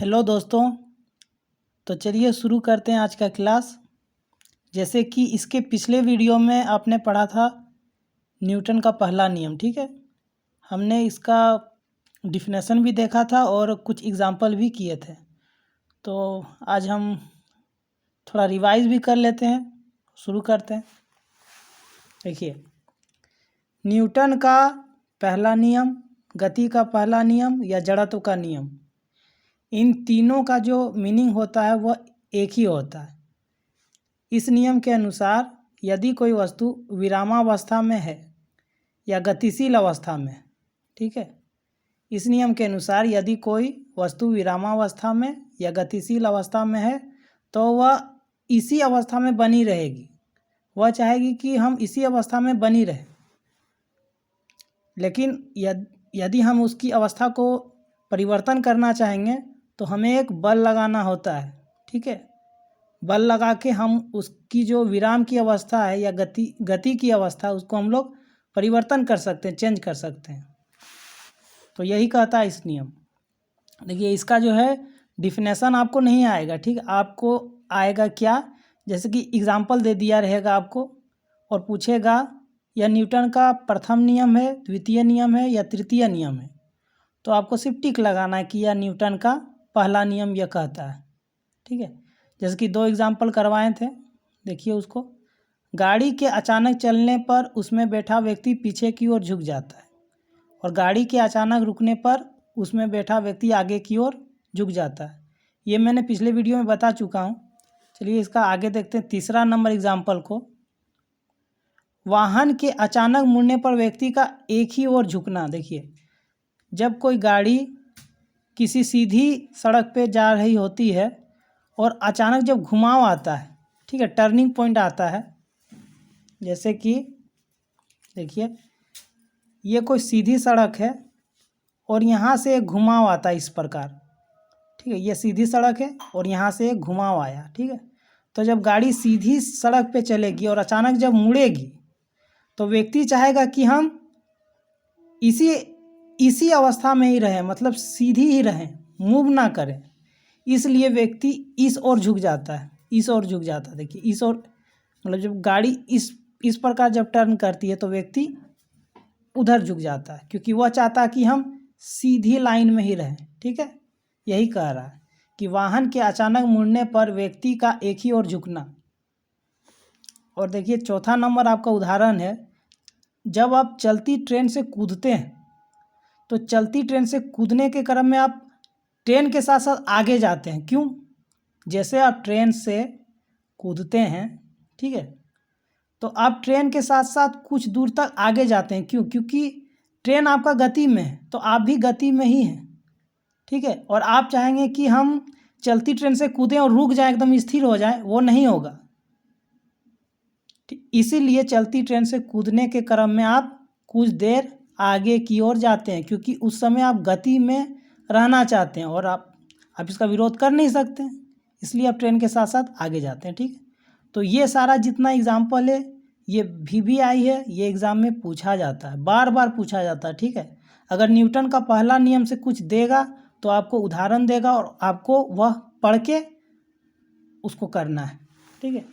Hello दोस्तों। तो चलिए शुरू करते हैं आज का क्लास। जैसे कि इसके पिछले वीडियो में आपने पढ़ा था न्यूटन का पहला नियम, ठीक है। हमने इसका डिफिनेशन भी देखा था और कुछ एग्जाम्पल भी किए थे। तो आज हम थोड़ा रिवाइज भी कर लेते हैं। शुरू करते हैं। देखिए, न्यूटन का पहला नियम, गति का पहला नियम या जड़त्व का नियम, इन तीनों का जो मीनिंग होता है वह एक ही होता है। इस नियम के अनुसार यदि कोई वस्तु विरामावस्था में है या गतिशील अवस्था में, ठीक है, इस नियम के अनुसार यदि कोई वस्तु विरामावस्था में या गतिशील अवस्था में है तो वह इसी अवस्था में बनी रहेगी। वह चाहेगी कि हम इसी अवस्था में बनी रहें, लेकिन यदि हम उसकी अवस्था को परिवर्तन करना चाहेंगे तो हमें एक बल लगाना होता है, ठीक है। बल लगा के हम उसकी जो विराम की अवस्था है या गति की अवस्था, उसको हम लोग परिवर्तन कर सकते हैं, चेंज कर सकते हैं। तो यही कहता है इस नियम। देखिए, इसका जो है डिफिनेशन आपको नहीं आएगा, ठीक है। आपको आएगा क्या, जैसे कि एग्जाम्पल दे दिया रहेगा आपको और पूछेगा यह न्यूटन का प्रथम नियम है, द्वितीय नियम है या तृतीय नियम है। तो आपको सिर्फ टिक लगाना है कि यह न्यूटन का पहला नियम यह कहता है, ठीक है। जैसे कि दो एग्जाम्पल करवाए थे, देखिए उसको। गाड़ी के अचानक चलने पर उसमें बैठा व्यक्ति पीछे की ओर झुक जाता है और गाड़ी के अचानक रुकने पर उसमें बैठा व्यक्ति आगे की ओर झुक जाता है। ये मैंने पिछले वीडियो में बता चुका हूँ। चलिए इसका आगे देखते हैं, तीसरा नंबर एग्जाम्पल को। वाहन के अचानक मुड़ने पर व्यक्ति का एक ही ओर झुकना। देखिए, जब कोई गाड़ी किसी सीधी सड़क पे जा रही होती है और अचानक जब घुमाव आता है, ठीक है, टर्निंग पॉइंट आता है, जैसे कि देखिए ये कोई सीधी सड़क है और यहाँ से एक घुमाव आता है इस प्रकार, ठीक है। ये सीधी सड़क है और यहाँ से एक घुमाव आया, ठीक है। तो जब गाड़ी सीधी सड़क पे चलेगी और अचानक जब मुड़ेगी तो व्यक्ति चाहेगा कि हम इसी अवस्था में ही रहें, मतलब सीधी ही रहें, मूव ना करें। इसलिए व्यक्ति इस ओर झुक जाता है, इस ओर झुक जाता है। देखिए इस ओर, मतलब जब गाड़ी इस प्रकार जब टर्न करती है तो व्यक्ति उधर झुक जाता है, क्योंकि वह चाहता है कि हम सीधी लाइन में ही रहें, ठीक है। यही कह रहा है कि वाहन के अचानक मुड़ने पर व्यक्ति का एक ही ओर झुकना। और देखिए चौथा नंबर आपका उदाहरण है, जब आप चलती ट्रेन से कूदते हैं तो चलती ट्रेन से कूदने के क्रम में आप ट्रेन के साथ साथ आगे जाते हैं। क्यों? जैसे आप ट्रेन से कूदते हैं, ठीक है, तो आप ट्रेन के साथ साथ कुछ दूर तक आगे जाते हैं। क्यों? क्योंकि ट्रेन आपका गति में है तो आप भी गति में ही हैं, ठीक है। और आप चाहेंगे कि हम चलती ट्रेन से कूदें और रुक जाएं, एकदम स्थिर हो जाएं, वो नहीं होगा। इसीलिए चलती ट्रेन से कूदने के क्रम में आप कुछ देर आगे की ओर जाते हैं, क्योंकि उस समय आप गति में रहना चाहते हैं और आप इसका विरोध कर नहीं सकते, इसलिए आप ट्रेन के साथ साथ आगे जाते हैं, ठीक है। तो ये सारा जितना एग्जाम्पल है ये VBI है, ये एग्ज़ाम में पूछा जाता है, बार बार पूछा जाता है, ठीक है। अगर न्यूटन का पहला नियम से कुछ देगा तो आपको उदाहरण देगा और आपको वह पढ़ के उसको करना है, ठीक है।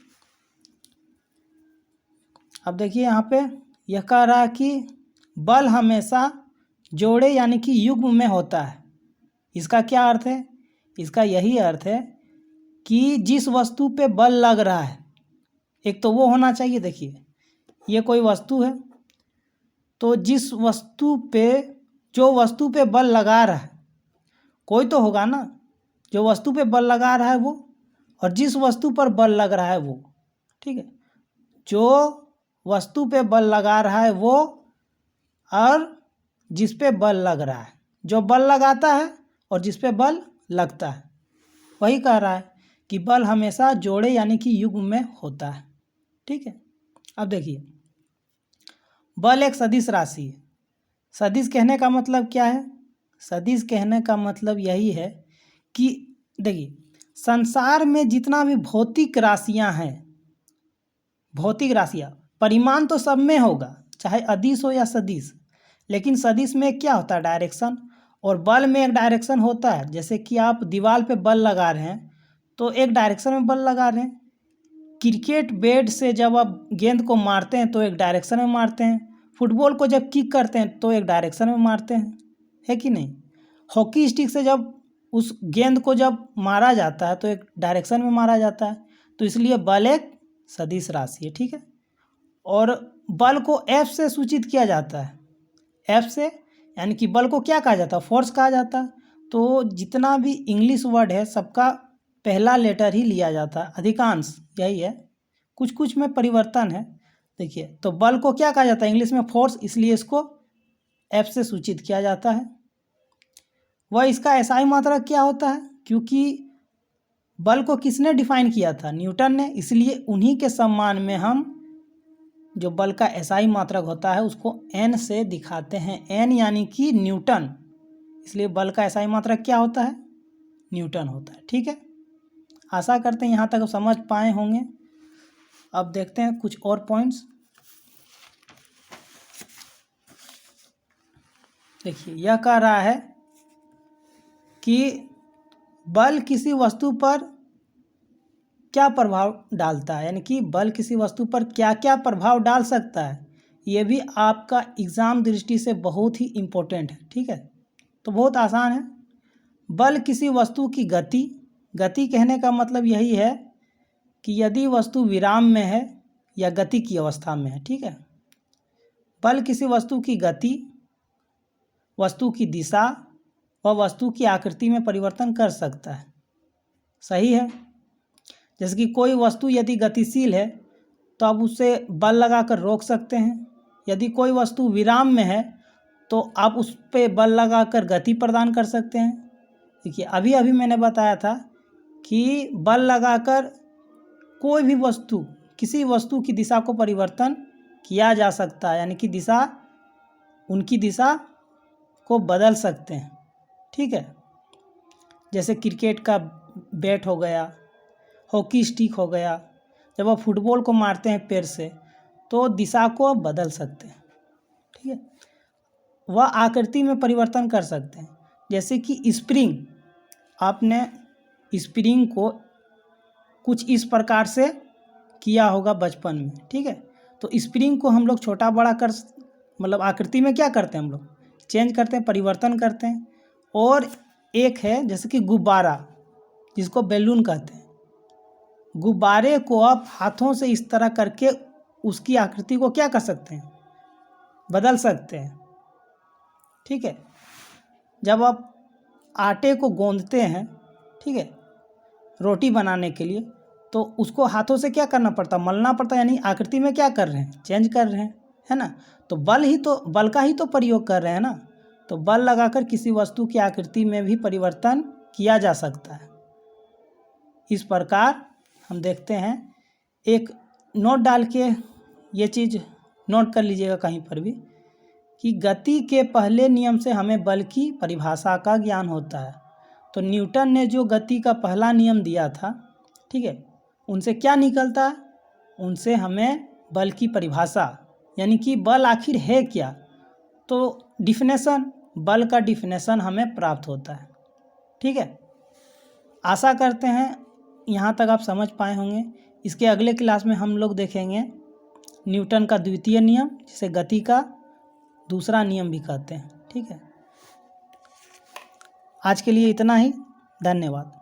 अब देखिए यहाँ पे यह कह रहा है कि बल हमेशा जोड़े यानी कि युग्म में होता है। इसका क्या अर्थ है? इसका यही अर्थ है कि जिस वस्तु पे बल लग रहा है, एक तो वो होना चाहिए। देखिए ये कोई वस्तु है, तो जिस वस्तु पे, जो वस्तु पे बल लगा रहा है, कोई तो होगा ना जो वस्तु पे बल लगा रहा है वो, और जिस वस्तु पर बल लग रहा है वो, ठीक है। जो वस्तु पे बल लगा रहा है वो और जिस पे बल लग रहा है, जो बल लगाता है और जिस पे बल लगता है, वही कह रहा है कि बल हमेशा जोड़े यानी कि युग्म में होता है, ठीक है। अब देखिए, बल एक सदिश राशि है। सदिश कहने का मतलब क्या है? सदिश कहने का मतलब यही है कि देखिए संसार में जितना भी भौतिक राशियां हैं, भौतिक राशियां, परिमाण तो सब में होगा, चाहे अदिश हो या सदिश, लेकिन सदिश में क्या होता है? डायरेक्शन। और बल में एक डायरेक्शन होता है, जैसे कि आप दीवार पे बल लगा रहे हैं तो एक डायरेक्शन में बल लगा रहे हैं। क्रिकेट बैट से जब आप गेंद को मारते हैं तो एक डायरेक्शन में मारते हैं। फुटबॉल को जब किक करते हैं तो एक डायरेक्शन में मारते हैं, है कि नहीं। हॉकी स्टिक से जब उस गेंद को जब मारा जाता है तो एक डायरेक्शन में मारा जाता है। तो इसलिए बल एक सदिश राशि है, ठीक है। और बल को एफ से सूचित किया जाता है, एफ से, यानी कि बल को क्या कहा जाता है, फोर्स कहा जाता है। तो जितना भी इंग्लिश वर्ड है सबका पहला लेटर ही लिया जाता है, अधिकांश यही है, कुछ कुछ में परिवर्तन है। देखिए, तो बल को क्या कहा जाता है इंग्लिश में, फोर्स, इसलिए इसको एफ से सूचित किया जाता है। वह इसका एसआई मात्रक क्या होता है, क्योंकि बल को किसने डिफाइन किया था, न्यूटन ने, इसलिए उन्हीं के सम्मान में हम जो बल का एसआई मात्रक होता है उसको एन से दिखाते हैं। एन यानी कि न्यूटन, इसलिए बल का एसआई मात्रक क्या होता है, न्यूटन होता है, ठीक है। आशा करते हैं यहाँ तक समझ पाए होंगे। अब देखते हैं कुछ और पॉइंट्स। देखिए, यह कह रहा है कि बल किसी वस्तु पर क्या प्रभाव डालता है, यानी कि बल किसी वस्तु पर क्या क्या प्रभाव डाल सकता है। ये भी आपका एग्ज़ाम दृष्टि से बहुत ही इम्पोर्टेंट है, ठीक है। तो बहुत आसान है। बल किसी वस्तु की गति, गति कहने का मतलब यही है कि यदि वस्तु विराम में है या गति की अवस्था में है, ठीक है। बल किसी वस्तु की गति, वस्तु की दिशा व वस्तु की आकृति में परिवर्तन कर सकता है, सही है। जैसे कि कोई वस्तु यदि गतिशील है तो आप उसे बल लगाकर रोक सकते हैं। यदि कोई वस्तु विराम में है तो आप उस पर बल लगाकर गति प्रदान कर सकते हैं। देखिए, अभी अभी मैंने बताया था कि बल लगाकर कोई भी वस्तु, किसी वस्तु की दिशा को परिवर्तन किया जा सकता है, यानी कि दिशा, उनकी दिशा को बदल सकते हैं, ठीक है। जैसे क्रिकेट का बैट हो गया, हॉकी स्टिक हो गया, जब आप फुटबॉल को मारते हैं पैर से तो दिशा को आप बदल सकते हैं, ठीक है। वह आकृति में परिवर्तन कर सकते हैं। जैसे कि स्प्रिंग, आपने स्प्रिंग को कुछ इस प्रकार से किया होगा बचपन में, ठीक है। तो स्प्रिंग को हम लोग छोटा बड़ा कर, मतलब आकृति में क्या करते हैं, हम लोग चेंज करते हैं, परिवर्तन करते हैं। और एक है जैसे कि गुब्बारा, जिसको बैलून कहते हैं। गुब्बारे को आप हाथों से इस तरह करके उसकी आकृति को क्या कर सकते हैं, बदल सकते हैं, ठीक है। जब आप आटे को गूंदते हैं, ठीक है, रोटी बनाने के लिए, तो उसको हाथों से क्या करना पड़ता, मलना पड़ता, यानी आकृति में क्या कर रहे हैं, चेंज कर रहे हैं, है ना। तो बल का ही तो प्रयोग कर रहे हैं ना। तो बल लगाकर किसी वस्तु की आकृति में भी परिवर्तन किया जा सकता है। इस प्रकार हम देखते हैं, एक नोट डाल के ये चीज़ नोट कर लीजिएगा कहीं पर भी, कि गति के पहले नियम से हमें बल की परिभाषा का ज्ञान होता है। तो न्यूटन ने जो गति का पहला नियम दिया था, ठीक है, उनसे क्या निकलता है, उनसे हमें बल की परिभाषा, यानी कि बल आखिर है क्या, तो डिफिनेशन, बल का डिफिनेशन हमें प्राप्त होता है, ठीक है। आशा करते हैं यहाँ तक आप समझ पाए होंगे। इसके अगले क्लास में हम लोग देखेंगे न्यूटन का द्वितीय नियम, जिसे गति का दूसरा नियम भी कहते हैं, ठीक है। आज के लिए इतना ही, धन्यवाद।